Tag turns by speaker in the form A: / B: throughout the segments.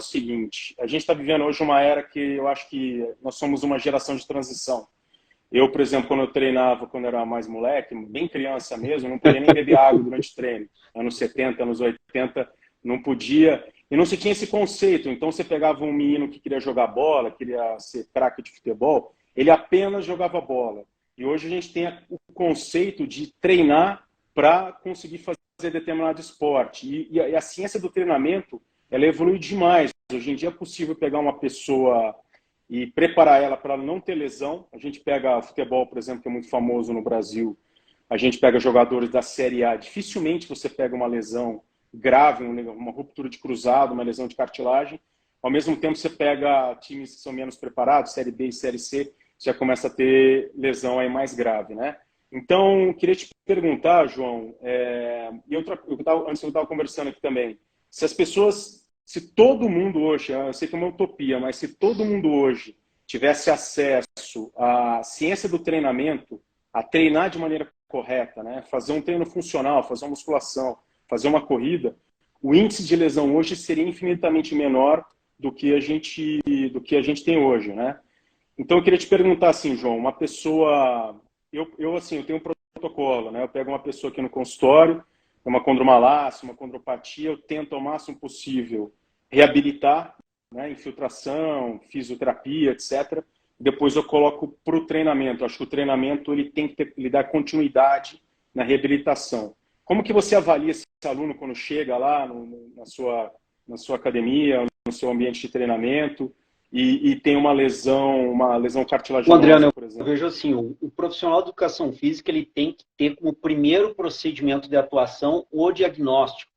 A: o seguinte, a gente está vivendo hoje uma era que eu acho que nós somos uma geração de transição. Eu, por exemplo, quando eu treinava, quando eu era mais moleque, bem criança mesmo, não podia nem beber água durante o treino. Anos 70, anos 80, não podia. E não se tinha esse conceito. Então, você pegava um menino que queria jogar bola, queria ser craque de futebol, ele apenas jogava bola. E hoje a gente tem o conceito de treinar para conseguir fazer determinado esporte. E a ciência do treinamento, ela evolui demais. Hoje em dia é possível pegar uma pessoa e preparar ela para não ter lesão. A gente pega futebol, por exemplo, que é muito famoso no Brasil. A gente pega jogadores da Série A. Dificilmente você pega uma lesão grave, uma ruptura de cruzado, uma lesão de cartilagem. Ao mesmo tempo, você pega times que são menos preparados, Série B e Série C, já começa a ter lesão aí mais grave, né? Então, queria te perguntar, João, antes eu estava conversando aqui também, se as pessoas, se todo mundo hoje, eu sei que é uma utopia, mas se todo mundo hoje tivesse acesso à ciência do treinamento, a treinar de maneira correta, né? Fazer um treino funcional, fazer uma musculação, fazer uma corrida, o índice de lesão hoje seria infinitamente menor do que a gente tem hoje, né? Então eu queria te perguntar assim, João, uma pessoa, eu tenho um protocolo, né? Eu pego uma pessoa aqui no consultório, uma condromalácia, uma condropatia, eu tento ao máximo possível reabilitar, né? Infiltração, fisioterapia, etc. Depois eu coloco para o treinamento. Acho que o treinamento ele tem que ele dá continuidade na reabilitação. Como que você avalia esse aluno quando chega lá na sua academia, no seu ambiente de treinamento e tem uma lesão cartilaginosa,
B: Adriano,
A: por
B: eu
A: exemplo?
B: vejo assim, o profissional de educação física ele tem que ter como primeiro procedimento de atuação o diagnóstico,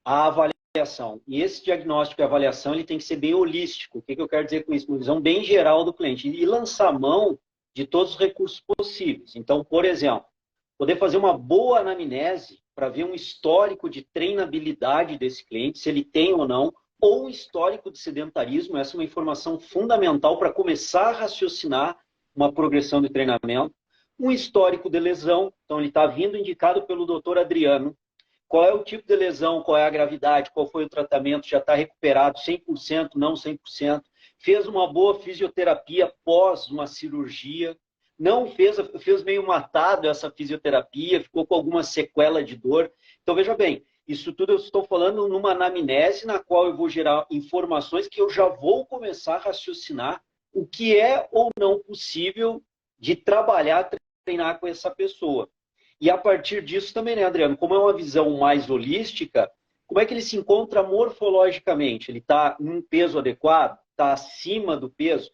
B: a avaliação. E esse diagnóstico e avaliação ele tem que ser bem holístico. O que eu quero dizer com isso? Uma visão bem geral do cliente e lançar mão de todos os recursos possíveis. Então, por exemplo, poder fazer uma boa anamnese para ver um histórico de treinabilidade desse cliente, se ele tem ou não, ou um histórico de sedentarismo. Essa é uma informação fundamental para começar a raciocinar uma progressão de treinamento. Um histórico de lesão, então ele está vindo indicado pelo doutor Adriano. Qual é o tipo de lesão, qual é a gravidade, qual foi o tratamento, já está recuperado 100%, não 100%. Fez uma boa fisioterapia pós uma cirurgia, não fez meio matado essa fisioterapia, ficou com alguma sequela de dor. Então, veja bem, isso tudo eu estou falando numa anamnese na qual eu vou gerar informações que eu já vou começar a raciocinar o que é ou não possível de trabalhar, treinar com essa pessoa. E a partir disso também, né, Adriano, como é uma visão mais holística, como é que ele se encontra morfologicamente? Ele está em um peso adequado? Está acima do peso?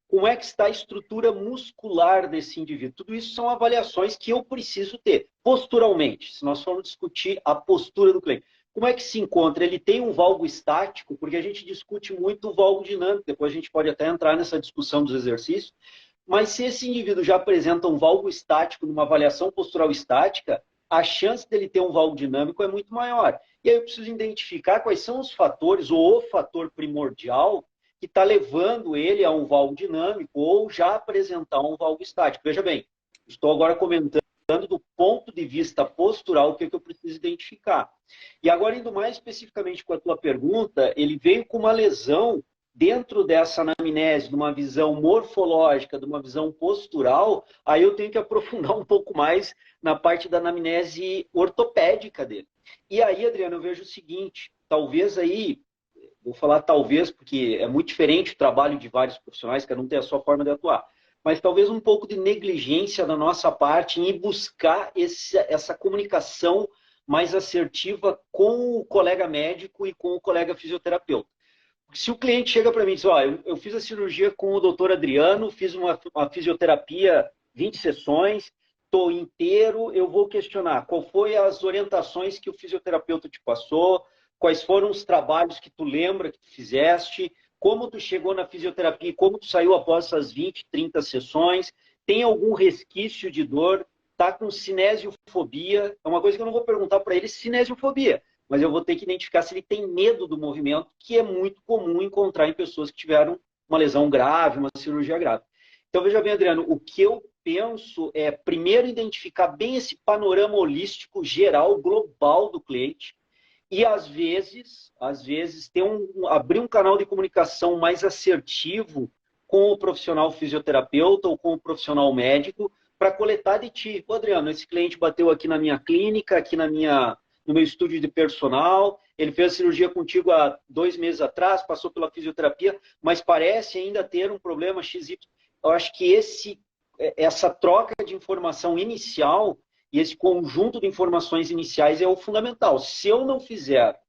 B: Como é que está a estrutura muscular desse indivíduo? Tudo isso são avaliações que eu preciso ter posturalmente, se nós formos discutir a postura do cliente. Como é que se encontra? Ele tem um valgo estático, porque a gente discute muito o valgo dinâmico, depois a gente pode até entrar nessa discussão dos exercícios, mas se esse indivíduo já apresenta um valgo estático numa avaliação postural estática, a chance dele ter um valgo dinâmico é muito maior. E aí eu preciso identificar quais são os fatores, ou o fator primordial, que está levando ele a um valgo dinâmico ou já apresentar um valgo estático. Veja bem, estou agora comentando do ponto de vista postural o que eu preciso identificar. E agora, indo mais especificamente com a tua pergunta, ele veio com uma lesão dentro dessa anamnese, de uma visão morfológica, de uma visão postural, aí eu tenho que aprofundar um pouco mais na parte da anamnese ortopédica dele. E aí, Adriano, eu vejo o seguinte, talvez aí, vou falar talvez porque é muito diferente o trabalho de vários profissionais, cada um tem a sua forma de atuar, mas talvez um pouco de negligência da nossa parte em ir buscar essa comunicação mais assertiva com o colega médico e com o colega fisioterapeuta. Se o cliente chega para mim e diz, ó, eu fiz a cirurgia com o doutor Adriano, fiz uma fisioterapia, 20 sessões, estou inteiro, eu vou questionar qual foi as orientações que o fisioterapeuta te passou, quais foram os trabalhos que tu lembra que tu fizeste, como tu chegou na fisioterapia, como tu saiu após essas 20, 30 sessões, tem algum resquício de dor, tá com cinesiofobia, é uma coisa que eu não vou perguntar para ele, cinesiofobia, mas eu vou ter que identificar se ele tem medo do movimento, que é muito comum encontrar em pessoas que tiveram uma lesão grave, uma cirurgia grave. Então, veja bem, Adriano, o que eu penso é, primeiro, identificar bem esse panorama holístico, geral, global do cliente, E às vezes abrir um canal de comunicação mais assertivo com o profissional fisioterapeuta ou com o profissional médico para coletar de ti. Ô, Adriano, esse cliente bateu aqui na minha clínica, aqui no meu estúdio de personal, ele fez a cirurgia contigo há 2 meses atrás, passou pela fisioterapia, mas parece ainda ter um problema XY. Eu acho que essa troca de informação inicial e esse conjunto de informações iniciais é o fundamental. Se eu não fizer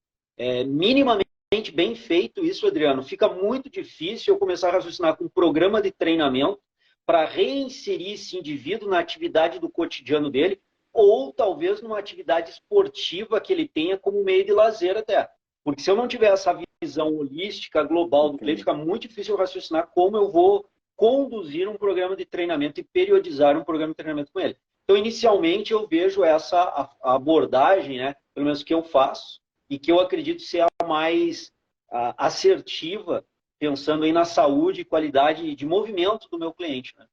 B: minimamente bem feito isso, Adriano, fica muito difícil eu começar a raciocinar com um programa de treinamento para reinserir esse indivíduo na atividade do cotidiano dele, ou talvez numa atividade esportiva que ele tenha como meio de lazer até. Porque se eu não tiver essa visão holística, global do cliente, fica muito difícil eu raciocinar como eu vou conduzir um programa de treinamento e periodizar um programa de treinamento com ele. Então, inicialmente, eu vejo essa abordagem, né, pelo menos que eu faço, e que eu acredito ser a mais assertiva, pensando aí na saúde e qualidade de movimento do meu cliente. Né?